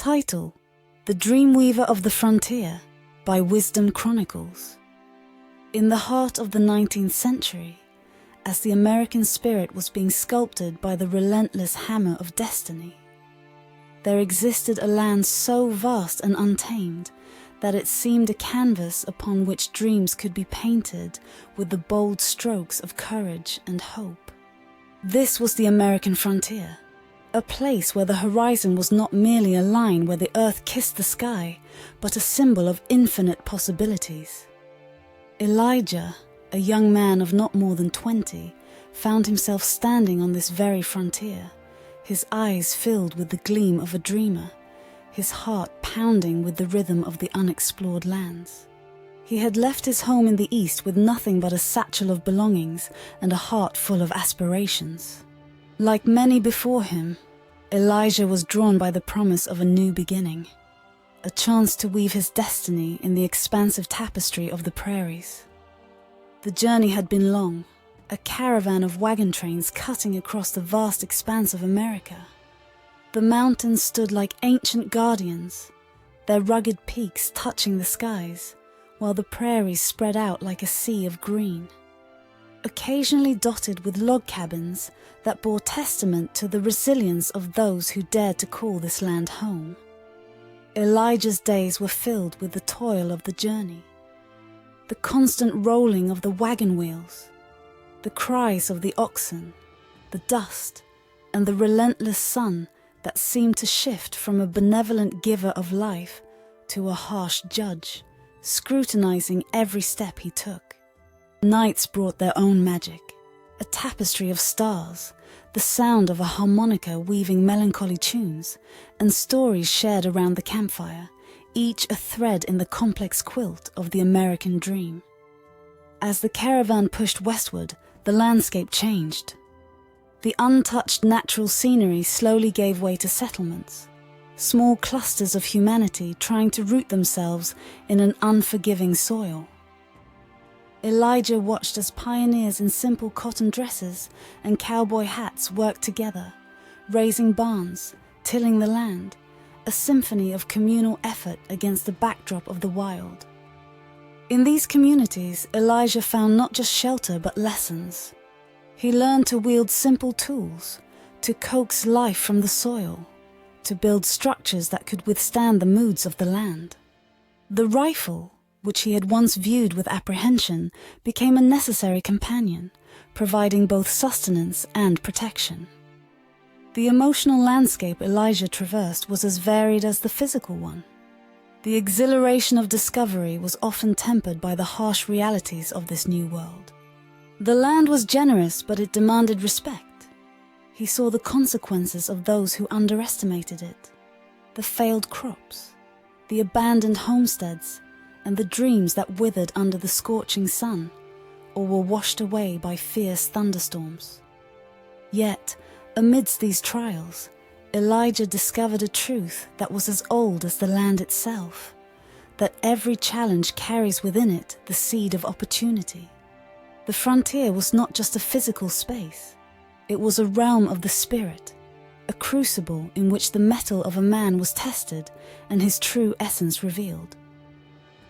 Title: The Dreamweaver of the Frontier by Wisdom Chronicles. In the heart of the 19th century, as the American spirit was being sculpted by the relentless hammer of destiny, there existed a land so vast and untamed that it seemed a canvas upon which dreams could be painted with the bold strokes of courage and hope. This was the American frontier, a place where the horizon was not merely a line where the earth kissed the sky, but a symbol of infinite possibilities. Elijah, a young man of not more than 20, found himself standing on this very frontier, his eyes filled with the gleam of a dreamer, his heart pounding with the rhythm of the unexplored lands. He had left his home in the east with nothing but a satchel of belongings and a heart full of aspirations. Like many before him, Elijah was drawn by the promise of a new beginning, a chance to weave his destiny in the expansive tapestry of the prairies. The journey had been long, a caravan of wagon trains cutting across the vast expanse of America. The mountains stood like ancient guardians, their rugged peaks touching the skies, while the prairies spread out like a sea of green, occasionally dotted with log cabins that bore testament to the resilience of those who dared to call this land home. Elijah's days were filled with the toil of the journey, the constant rolling of the wagon wheels, the cries of the oxen, the dust, and the relentless sun that seemed to shift from a benevolent giver of life to a harsh judge, scrutinizing every step he took. Nights brought their own magic, a tapestry of stars, the sound of a harmonica weaving melancholy tunes, and stories shared around the campfire, each a thread in the complex quilt of the American dream. As the caravan pushed westward, the landscape changed. The untouched natural scenery slowly gave way to settlements, small clusters of humanity trying to root themselves in an unforgiving soil. Elijah watched as pioneers in simple cotton dresses and cowboy hats worked together, raising barns, tilling the land, a symphony of communal effort against the backdrop of the wild. In these communities, Elijah found not just shelter but lessons. He learned to wield simple tools, to coax life from the soil, to build structures that could withstand the moods of the land. The rifle, which he had once viewed with apprehension, became a necessary companion, providing both sustenance and protection. The emotional landscape Elijah traversed was as varied as the physical one. The exhilaration of discovery was often tempered by the harsh realities of this new world. The land was generous, but it demanded respect. He saw the consequences of those who underestimated it, the failed crops, the abandoned homesteads, and the dreams that withered under the scorching sun or were washed away by fierce thunderstorms. Yet, amidst these trials, Elijah discovered a truth that was as old as the land itself, that every challenge carries within it the seed of opportunity. The frontier was not just a physical space, it was a realm of the spirit, a crucible in which the metal of a man was tested and his true essence revealed.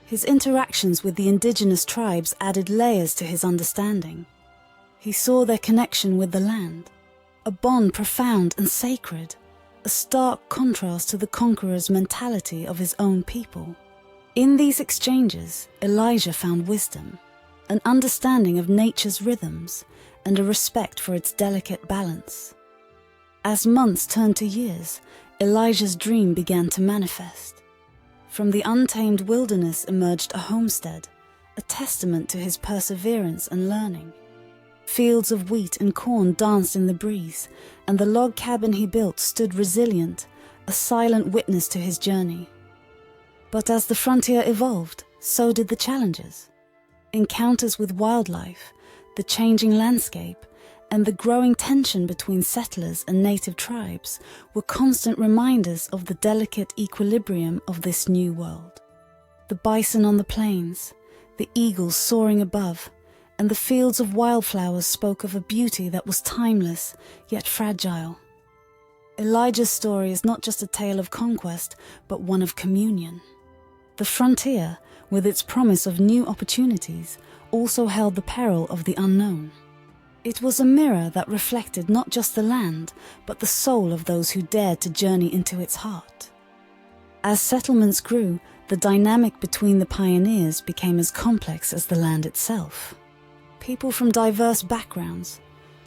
His interactions with the indigenous tribes added layers to his understanding. He saw their connection with the land, a bond profound and sacred, a stark contrast to the conqueror's mentality of his own people. In these exchanges, Elijah found wisdom, an understanding of nature's rhythms, and a respect for its delicate balance. As months turned to years, Elijah's dream began to manifest. From the untamed wilderness emerged a homestead, a testament to his perseverance and learning. Fields of wheat and corn danced in the breeze, and the log cabin he built stood resilient, a silent witness to his journey. But as the frontier evolved, so did the challenges. Encounters with wildlife, the changing landscape, and the growing tension between settlers and native tribes were constant reminders of the delicate equilibrium of this new world. The bison on the plains, the eagles soaring above, and the fields of wildflowers spoke of a beauty that was timeless yet fragile. Elijah's story is not just a tale of conquest, but one of communion. The frontier, with its promise of new opportunities, also held the peril of the unknown. It was a mirror that reflected not just the land, but the soul of those who dared to journey into its heart. As settlements grew, the dynamic between the pioneers became as complex as the land itself. People from diverse backgrounds,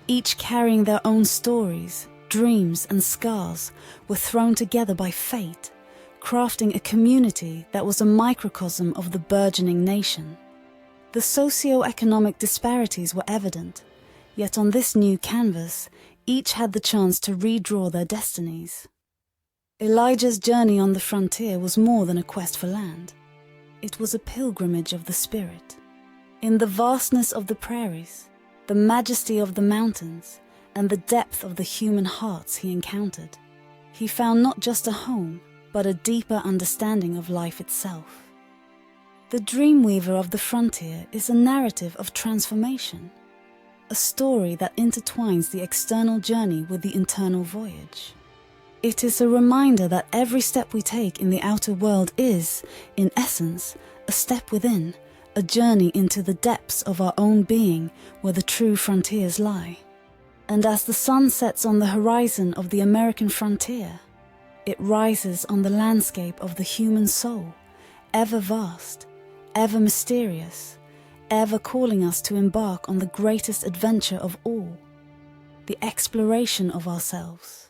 each carrying their own stories, dreams and scars, were thrown together by fate, crafting a community that was a microcosm of the burgeoning nation. The socioeconomic disparities were evident, yet on this new canvas, each had the chance to redraw their destinies. Elijah's journey on the frontier was more than a quest for land. It was a pilgrimage of the spirit. In the vastness of the prairies, the majesty of the mountains, and the depth of the human hearts he encountered, he found not just a home, but a deeper understanding of life itself. The Dreamweaver of the Frontier is a narrative of transformation, a story that intertwines the external journey with the internal voyage. It is a reminder that every step we take in the outer world is, in essence, a step within, a journey into the depths of our own being where the true frontiers lie. And as the sun sets on the horizon of the American frontier, it rises on the landscape of the human soul, ever vast, ever mysterious, ever calling us to embark on the greatest adventure of all, the exploration of ourselves.